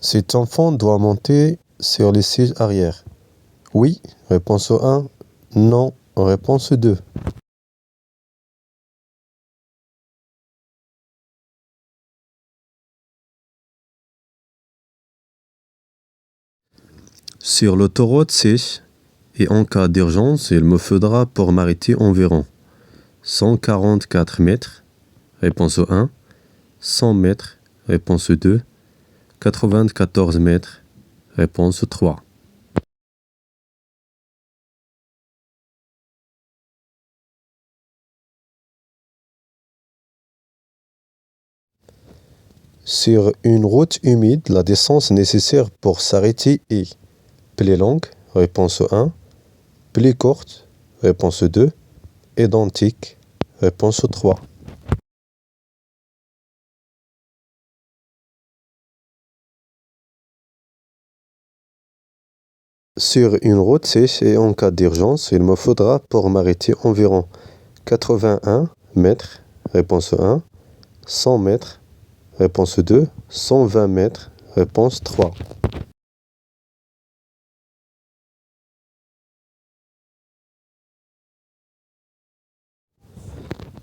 Cet enfant doit monter sur les sièges arrière. Oui, réponse 1. Non, réponse 2. Sur l'autoroute 6, et en cas d'urgence, il me faudra pour m'arrêter environ 144 mètres, réponse 1, 100 mètres, réponse 2, 94 mètres, réponse 3. Sur une route humide, la distance nécessaire pour s'arrêter est plus longue, réponse 1, plus courte, réponse 2, identique, réponse 3. Sur une route sèche et en cas d'urgence, il me faudra pour m'arrêter environ 81 mètres, réponse 1, 100 mètres, réponse 2, 120 mètres, réponse 3.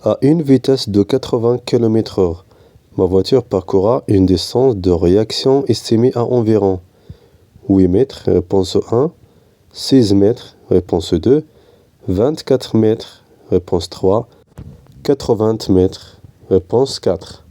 À une vitesse de 80 km/h, ma voiture parcourra une distance de réaction estimée à environ 8 mètres, réponse 1, 6 mètres, réponse 2, 24 mètres, réponse 3, 80 mètres, réponse 4.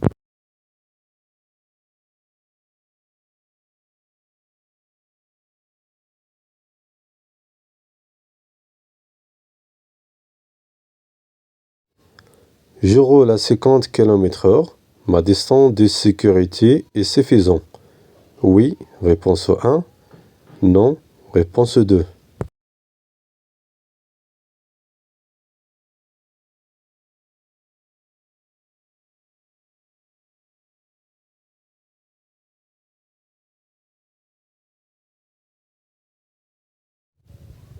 Je roule à 50 km/h. Ma distance de sécurité est suffisante. Oui, réponse 1. Non, réponse 2.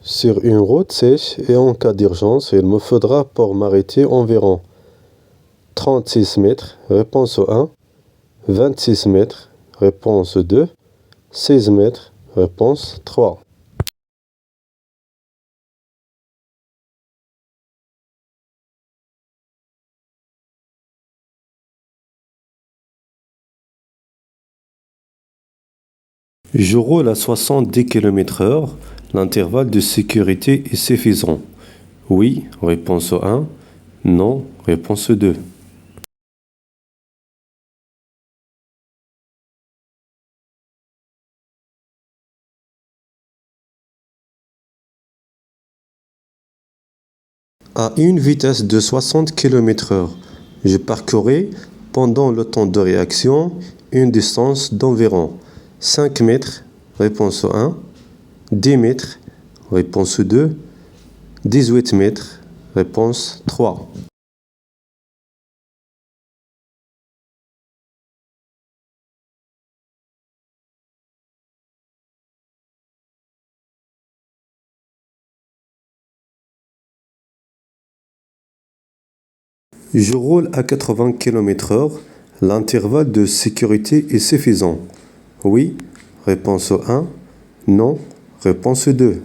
Sur une route sèche et en cas d'urgence, il me faudra pour m'arrêter environ 36 mètres, réponse 1, 26 mètres, réponse 2, 16 mètres, réponse 3. Je roule à 70 km/h. L'intervalle de sécurité est suffisant. Oui, réponse 1. Non, réponse 2. À une vitesse de 60 km/h, je parcourais pendant le temps de réaction une distance d'environ 5 mètres, réponse 1, 10 mètres, réponse 2, 18 mètres, réponse 3. Je roule à 80 km/h. L'intervalle de sécurité est suffisant. Oui, réponse 1. Non, réponse 2.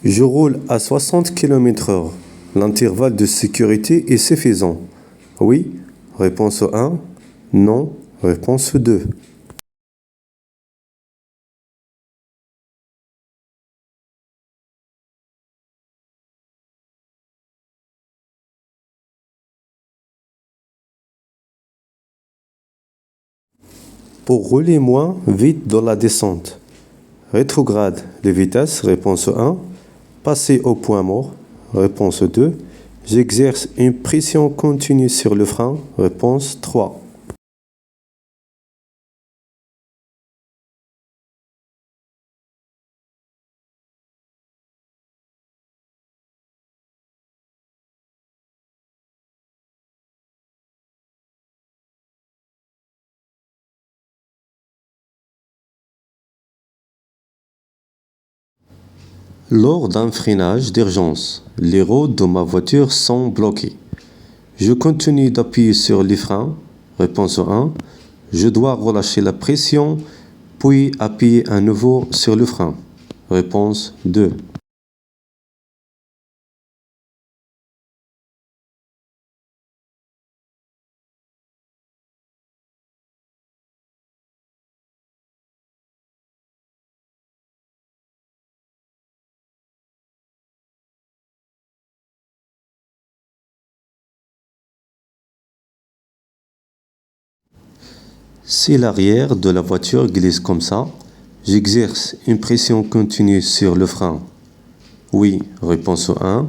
Je roule à 60 km/h. L'intervalle de sécurité est suffisant. Oui, réponse 1. Non, réponse 2. Pour rouler moins vite dans la descente, rétrograde les vitesses, réponse 1. Passer au point mort, réponse 2. J'exerce une pression continue sur le frein, réponse 3. Lors d'un freinage d'urgence, les roues de ma voiture sont bloquées. Je continue d'appuyer sur les freins. Réponse 1. Je dois relâcher la pression, puis appuyer à nouveau sur le frein. Réponse 2. Si l'arrière de la voiture glisse comme ça, j'exerce une pression continue sur le frein. Oui, réponse 1.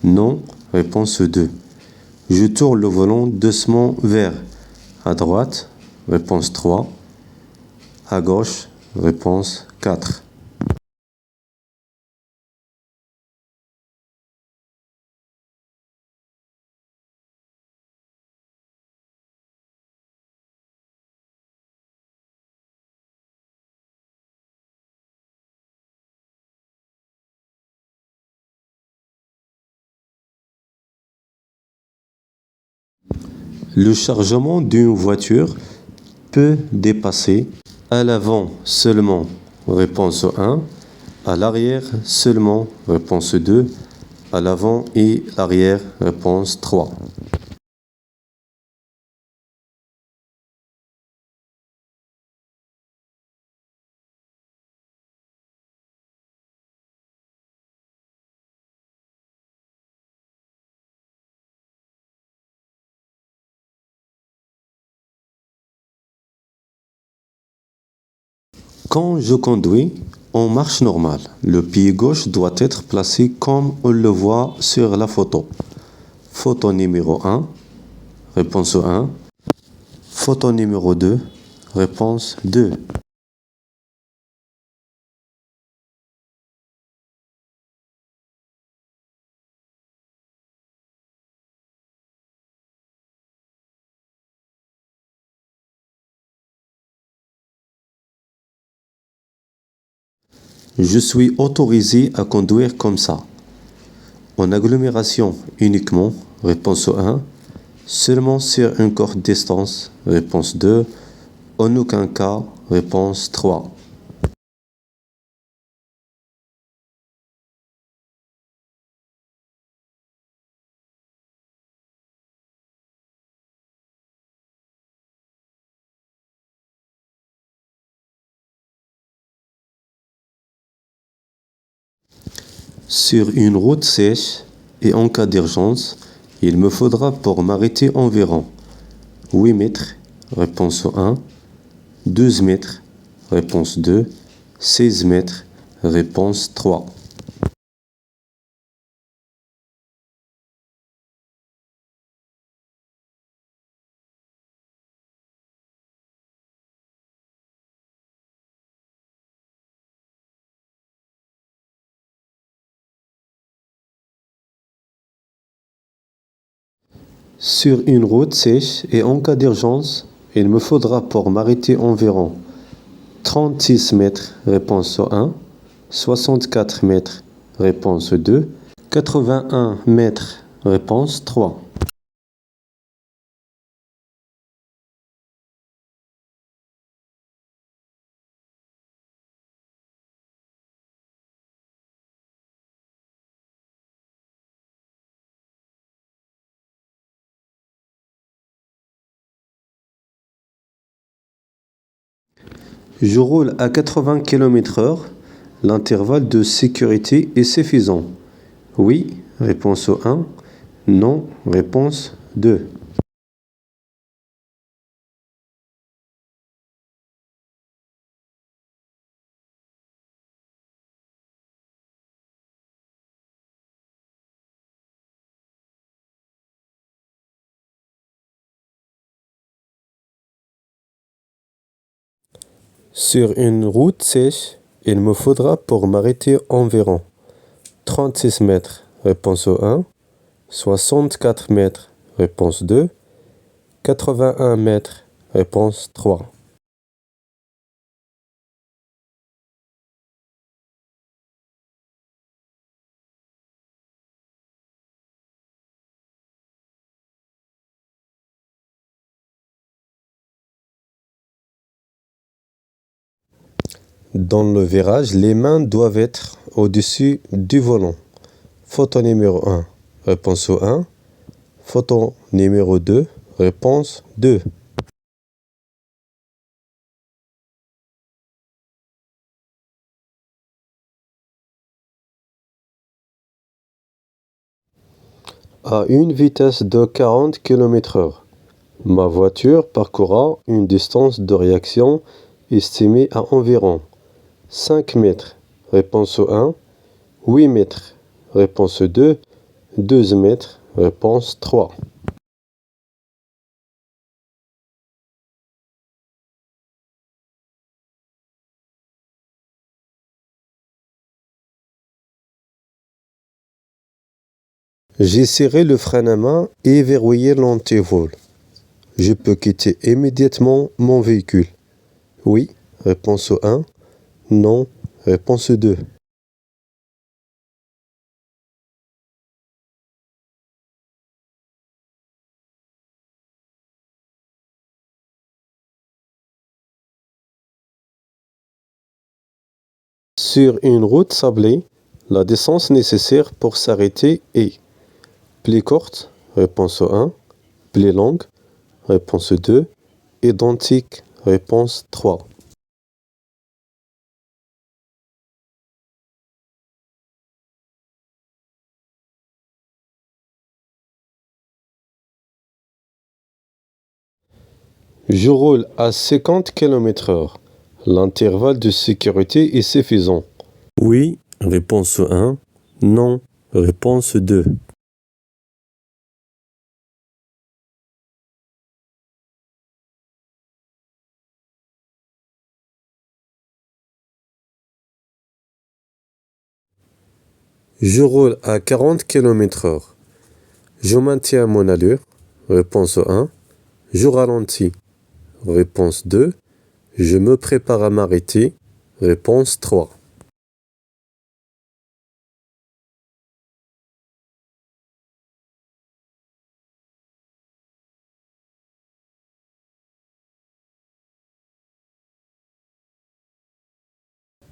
Non, réponse 2. Je tourne le volant doucement vers à droite, réponse 3. À gauche, réponse 4. Le chargement d'une voiture peut dépasser à l'avant seulement, réponse 1, à l'arrière seulement, réponse 2, à l'avant et l'arrière, réponse 3. Quand je conduis en marche normale, le pied gauche doit être placé comme on le voit sur la photo. Photo numéro 1, réponse 1. Photo numéro 2, réponse 2. Je suis autorisé à conduire comme ça. En agglomération uniquement, réponse 1. Seulement sur une courte distance, réponse 2. En aucun cas, réponse 3. Sur une route sèche et en cas d'urgence, il me faudra pour m'arrêter environ 8 mètres, réponse 1, 12 mètres, réponse 2, 16 mètres, réponse 3. Sur une route sèche et en cas d'urgence, il me faudra pour m'arrêter environ 36 mètres, réponse 1, 64 mètres, réponse 2, 81 mètres, réponse 3. Je roule à 80 km/h. L'intervalle de sécurité est suffisant. Oui, réponse 1. Non, réponse 2. Sur une route sèche, il me faudra pour m'arrêter environ 36 mètres, réponse 1, 64 mètres, réponse 2, 81 mètres, réponse 3. Dans le virage, les mains doivent être au-dessus du volant. Photo numéro 1, réponse 1. Photo numéro 2, réponse 2. À une vitesse de 40 km/h, ma voiture parcourra une distance de réaction estimée à environ 5 mètres, réponse 1, 8 mètres, réponse 2, 12 mètres, réponse 3. J'ai serré le frein à main et verrouillé l'antivol. Je peux quitter immédiatement mon véhicule. Oui, réponse 1. Non, réponse 2. Sur une route sablée, la distance nécessaire pour s'arrêter est plus courte, réponse 1, plus longue, réponse 2, identique, réponse 3. Je roule à 50 km/h. L'intervalle de sécurité est suffisant. Oui, réponse 1. Non, réponse 2. Je roule à 40 km/h. Je maintiens mon allure. Réponse 1. Je ralentis. Réponse 2. Je me prépare à m'arrêter. Réponse 3.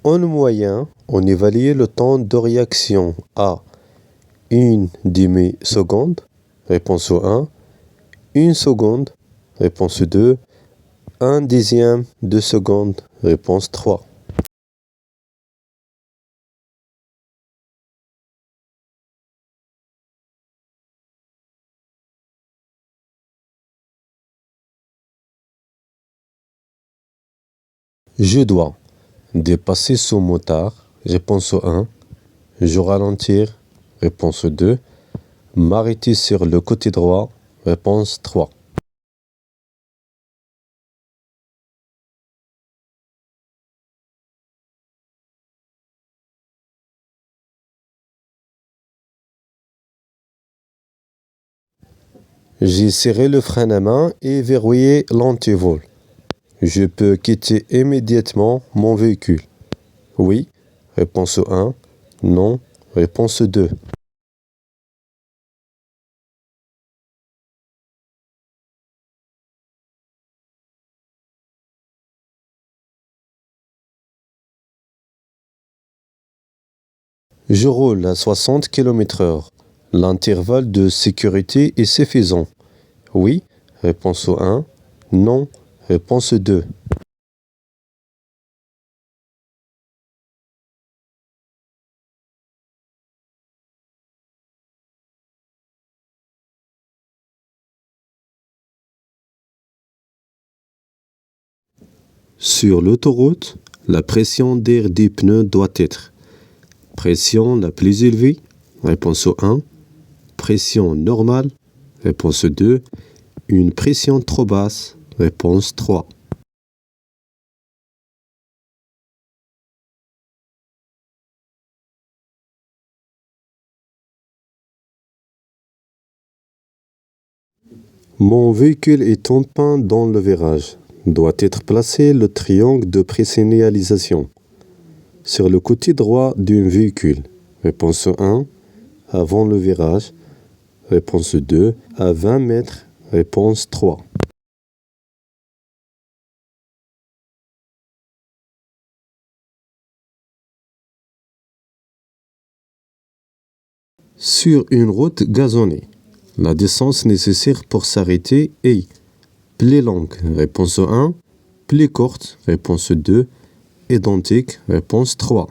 En moyenne, on évalue le temps de réaction à 1 demi-seconde. Réponse 1. 1 seconde. Réponse 2. 1 dixième de seconde. Réponse 3. Je dois dépasser ce motard. Réponse 1. Je ralentir. Réponse 2. M'arrêter sur le côté droit. Réponse 3. J'ai serré le frein à main et verrouillé l'antivol. Je peux quitter immédiatement mon véhicule. Oui, réponse 1. Non, réponse 2. Je roule à 60 km/h. L'intervalle de sécurité est suffisant. Oui, réponse 1. Non, réponse 2. Sur l'autoroute, la pression d'air des pneus doit être pression la plus élevée, réponse 1. Pression normale, réponse 2. Une pression trop basse, réponse 3. Mon véhicule est en panne dans le virage. Doit être placé le triangle de présignalisation sur le côté droit d'un véhicule. Réponse 1, avant le virage. Réponse 2, à 20 mètres. Réponse 3. Sur une route gazonnée, la distance nécessaire pour s'arrêter est plus longue, réponse 1, plus courte, réponse 2, identique, réponse 3.